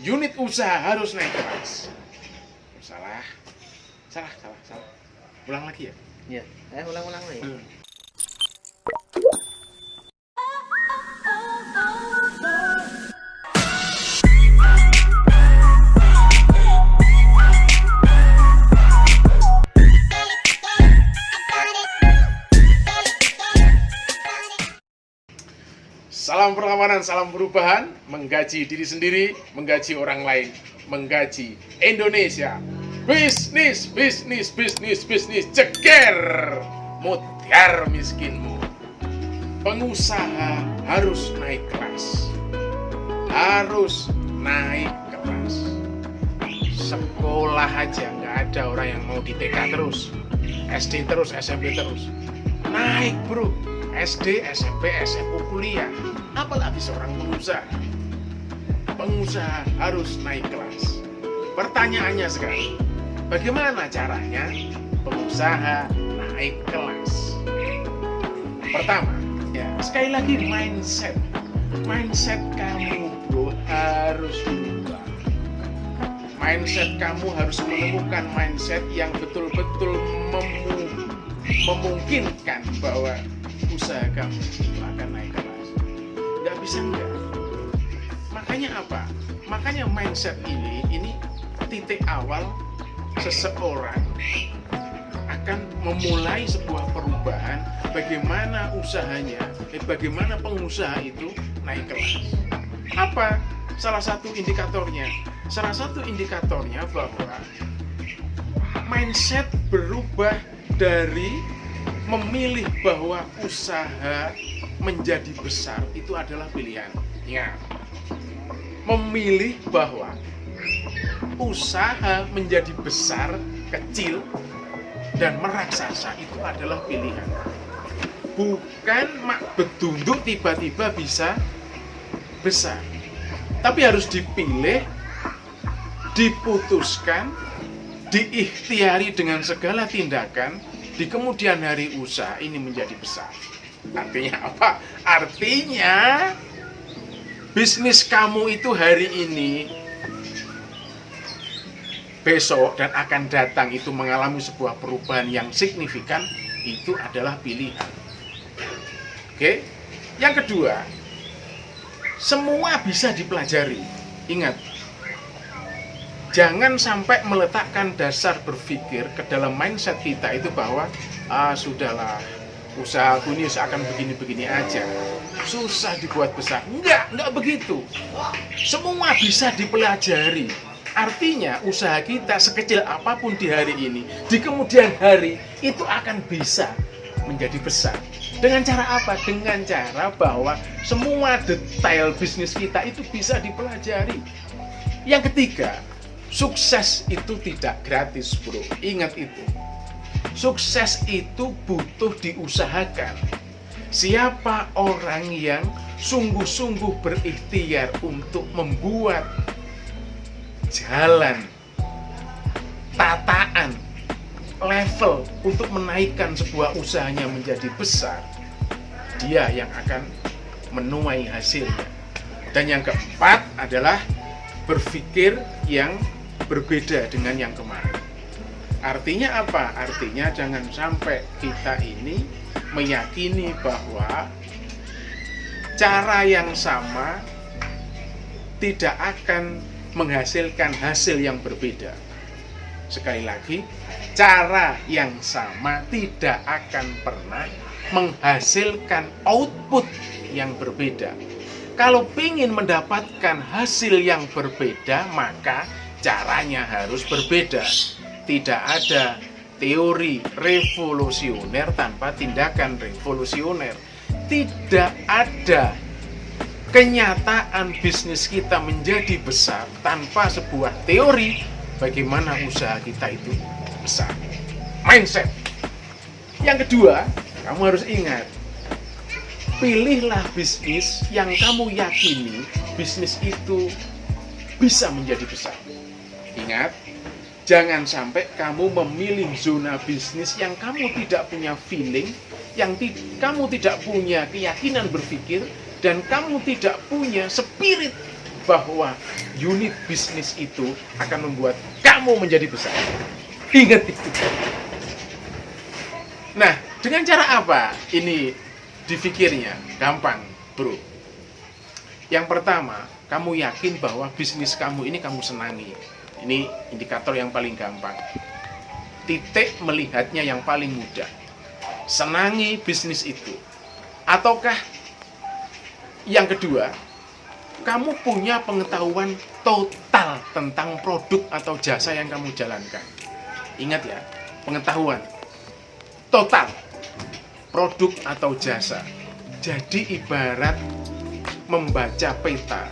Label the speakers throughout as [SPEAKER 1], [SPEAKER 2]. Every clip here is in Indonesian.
[SPEAKER 1] unit usaha harus naik kelas. Salah. Ulang lagi ya?
[SPEAKER 2] Iya, ulang-ulang lagi.
[SPEAKER 1] Salam perlawanan, salam perubahan, menggaji diri sendiri, menggaji orang lain, menggaji Indonesia. Bisnis, ceker, mutiar miskinmu. Pengusaha harus naik kelas. Sekolah aja nggak ada orang yang mau di TK terus, SD terus, SMP terus. Naik bro, SD, SMP, SMU, kuliah. Apalagi seorang pengusaha. Pengusaha harus naik kelas. Pertanyaannya sekarang, bagaimana caranya pengusaha naik kelas? Pertama, ya sekali lagi mindset. Mindset kamu bro harus berubah. Mindset kamu harus menemukan mindset yang betul-betul memungkinkan bahwa usaha kamu itu akan naik kelas. Nggak bisa enggak. Makanya apa? Makanya mindset ini titik awal seseorang akan memulai sebuah perubahan bagaimana usahanya, bagaimana pengusaha itu naik kelas. Apa salah satu indikatornya? Salah satu indikatornya bahwa mindset berubah dari memilih bahwa usaha menjadi besar itu adalah pilihan. Ingat, memilih bahwa usaha menjadi besar, kecil, dan meraksasa itu adalah pilihan. Bukan mak bedunduk tiba-tiba bisa besar. Tapi harus dipilih, diputuskan, diikhtiari dengan segala tindakan, di kemudian hari usaha ini menjadi besar. Artinya apa? Artinya bisnis kamu itu hari ini, besok dan akan datang itu mengalami sebuah perubahan yang signifikan, itu adalah pilihan. Oke? Yang kedua, semua bisa dipelajari. Ingat, jangan sampai meletakkan dasar berpikir ke dalam mindset kita itu bahwa sudahlah, usaha aku ini akan begini-begini aja, susah dibuat besar. Enggak begitu. Semua bisa dipelajari. Artinya usaha kita sekecil apapun di hari ini, di kemudian hari itu akan bisa menjadi besar. Dengan cara apa? Dengan cara bahwa semua detail bisnis kita itu bisa dipelajari. Yang ketiga, sukses itu tidak gratis bro. Ingat itu. Sukses itu butuh diusahakan. Siapa orang yang sungguh-sungguh berikhtiar untuk membuat jalan, tataan, level untuk menaikkan sebuah usahanya menjadi besar, dia yang akan menuai hasilnya. Dan yang keempat adalah berpikir yang berbeda dengan yang kemarin. Artinya apa? Artinya jangan sampai kita ini meyakini bahwa cara yang sama tidak akan menghasilkan hasil yang berbeda. Sekali lagi, cara yang sama tidak akan pernah menghasilkan output yang berbeda. Kalau ingin mendapatkan hasil yang berbeda, maka caranya harus berbeda. Tidak ada teori revolusioner tanpa tindakan revolusioner. Tidak ada kenyataan bisnis kita menjadi besar tanpa sebuah teori bagaimana usaha kita itu besar. Mindset. Yang kedua, kamu harus ingat, pilihlah bisnis yang kamu yakini bisnis itu bisa menjadi besar. Ingat, jangan sampai kamu memilih zona bisnis yang kamu tidak punya feeling, yang kamu tidak punya keyakinan berpikir, dan kamu tidak punya spirit bahwa unit bisnis itu akan membuat kamu menjadi besar. Ingat itu. Nah, dengan cara apa ini difikirnya? Gampang, bro. Yang pertama, kamu yakin bahwa bisnis kamu ini kamu senangi. Ini indikator yang paling gampang. Titik melihatnya yang paling mudah. Senangi bisnis itu. Ataukah yang kedua, kamu punya pengetahuan total tentang produk atau jasa yang kamu jalankan. Ingat ya, pengetahuan total produk atau jasa. Jadi ibarat membaca peta,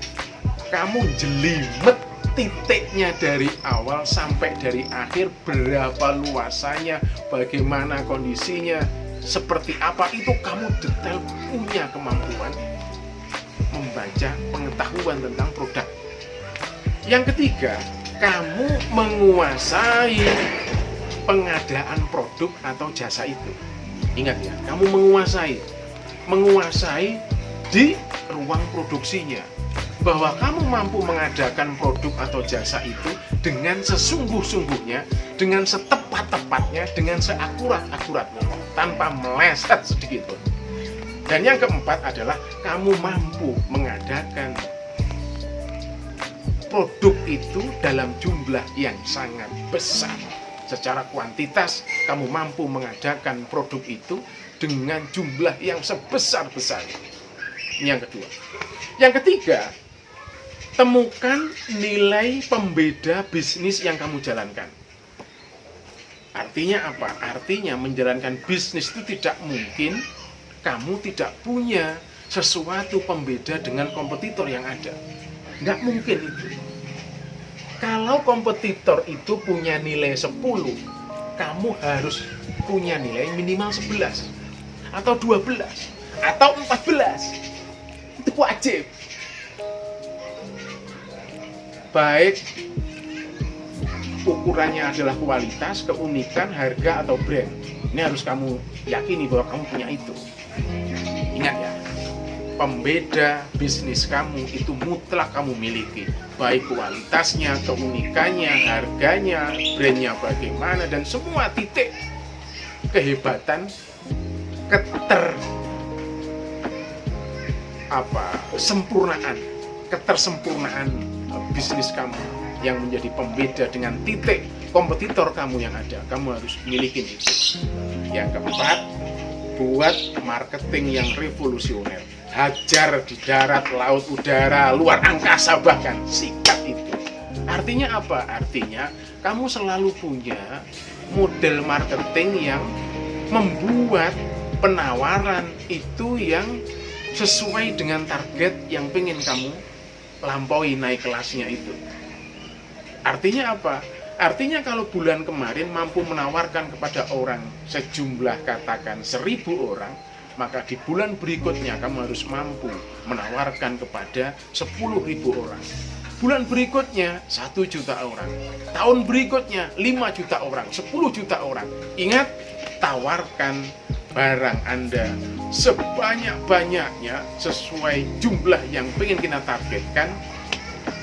[SPEAKER 1] kamu jelimet titiknya dari awal sampai dari akhir, berapa luasannya, bagaimana kondisinya, seperti apa, itu kamu detail punya kemampuan membaca pengetahuan tentang produk. Yang ketiga, kamu menguasai pengadaan produk atau jasa itu. Ingat ya, kamu menguasai di ruang produksinya, bahwa kamu mampu mengadakan produk atau jasa itu dengan sesungguh-sungguhnya, dengan setepat-tepatnya, dengan seakurat-akuratnya, tanpa meleset sedikit pun. Dan yang keempat adalah kamu mampu mengadakan produk itu dalam jumlah yang sangat besar. Secara kuantitas, kamu mampu mengadakan produk itu dengan jumlah yang sebesar-besarnya. Ini yang kedua. Yang ketiga, temukan nilai pembeda bisnis yang kamu jalankan. Artinya apa? Artinya menjalankan bisnis itu tidak mungkin kamu tidak punya sesuatu pembeda dengan kompetitor yang ada. Nggak mungkin itu. Kalau kompetitor itu punya nilai 10, kamu harus punya nilai minimal 11, atau 12, atau 14. Itu wajib. Baik ukurannya adalah kualitas, keunikan, harga, atau brand. Ini harus kamu yakini bahwa kamu punya itu. Ingat ya, pembeda bisnis kamu itu mutlak kamu miliki. Baik kualitasnya, keunikannya, harganya, brandnya bagaimana, dan semua titik kehebatan, ketersempurnaan bisnis kamu yang menjadi pembeda dengan titik kompetitor kamu yang ada. Kamu harus miliki itu. Yang keempat, buat marketing yang revolusioner. Hajar di darat, laut, udara, luar angkasa bahkan. Sikat itu. Artinya apa? Artinya kamu selalu punya model marketing yang membuat penawaran itu yang sesuai dengan target yang pengen kamu lampaui, naik kelasnya itu. Artinya apa? Artinya kalau bulan kemarin mampu menawarkan kepada orang sejumlah katakan 1.000 orang, maka di bulan berikutnya kamu harus mampu menawarkan kepada 10.000 orang. Bulan berikutnya 1 juta orang. Tahun berikutnya 5 juta orang, 10 juta orang. Ingat, tawarkan barang Anda sebanyak-banyaknya sesuai jumlah yang ingin kita targetkan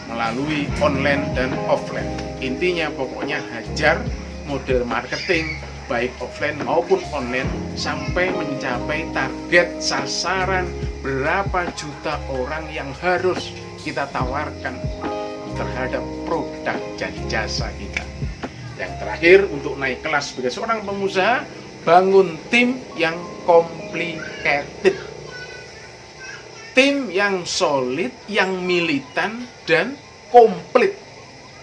[SPEAKER 1] melalui online dan offline. Intinya pokoknya hajar model marketing baik offline maupun online sampai mencapai target sasaran berapa juta orang yang harus kita tawarkan terhadap produk dan jasa kita. Yang terakhir, untuk naik kelas sebagai seorang pengusaha, bangun tim yang complicated. Tim yang solid, yang militan, dan komplit.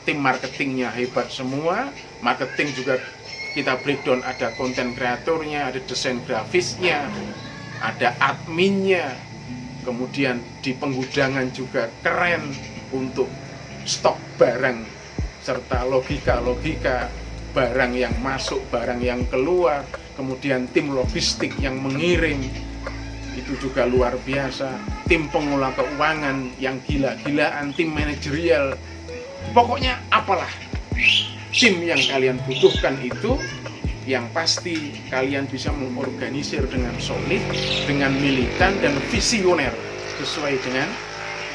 [SPEAKER 1] Tim marketingnya hebat semua. Marketing juga kita breakdown, ada konten kreatornya, ada desain grafisnya, ada adminnya. Kemudian di penggudangan juga keren untuk stok barang, serta logika-logika barang yang masuk, barang yang keluar. Kemudian tim logistik yang mengirim, itu juga luar biasa. Tim pengelola keuangan yang gila-gilaan, tim manajerial. Pokoknya apalah tim yang kalian butuhkan itu, yang pasti kalian bisa mengorganisir dengan solid, dengan militan dan visioner sesuai dengan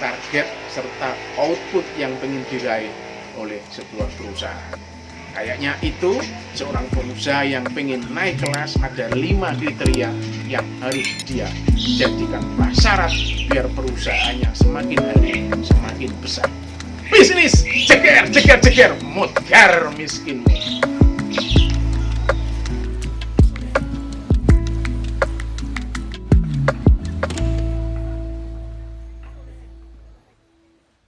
[SPEAKER 1] target serta output yang ingin diraih oleh sebuah perusahaan. Kayaknya itu seorang pengusaha yang pengen naik kelas ada 5 kriteria yang harus dia jadikan syarat biar perusahaannya semakin hari semakin besar. Bisnis ceker, ceker, ceker, modar miskinmu.